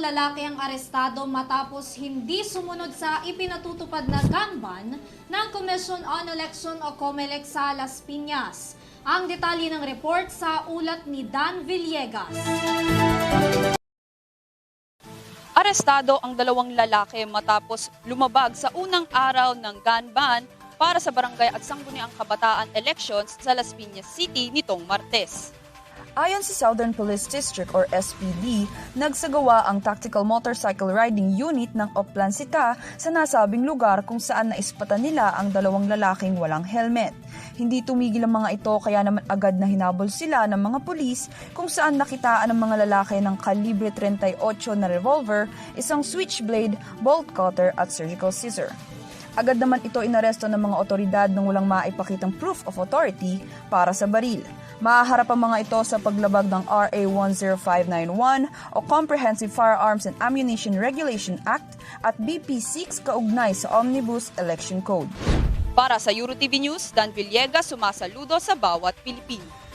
lalaki ang arestado matapos hindi sumunod sa ipinatutupad na gun ban ng Commission on Election o COMELEC sa Las Piñas. Ang detalye ng report sa ulat ni Dan Villegas. Arestado ang dalawang lalaki matapos lumabag sa unang araw ng gun ban para sa barangay at sangguniang kabataan elections sa Las Piñas City nitong Martes. Ayon sa Southern Police District or SPD, nagsagawa ang Tactical Motorcycle Riding Unit ng Oplan Sita sa nasabing lugar kung saan naispatan nila ang dalawang lalaking walang helmet. Hindi tumigil ang mga ito kaya naman agad na hinabol sila ng mga pulis kung saan nakitaan ng mga lalaki ng kalibre 38 na revolver, isang switchblade, bolt cutter at surgical scissor. Agad naman ito inaresto ng mga otoridad nang walang maipakitang proof of authority para sa baril. Mahaharap ang mga ito sa paglabag ng RA 10591 o Comprehensive Firearms and Ammunition Regulation Act at BP 6 kaugnay sa Omnibus Election Code. Para sa EuroTV News, Dan Villegas sumasaludo sa bawat Pilipino.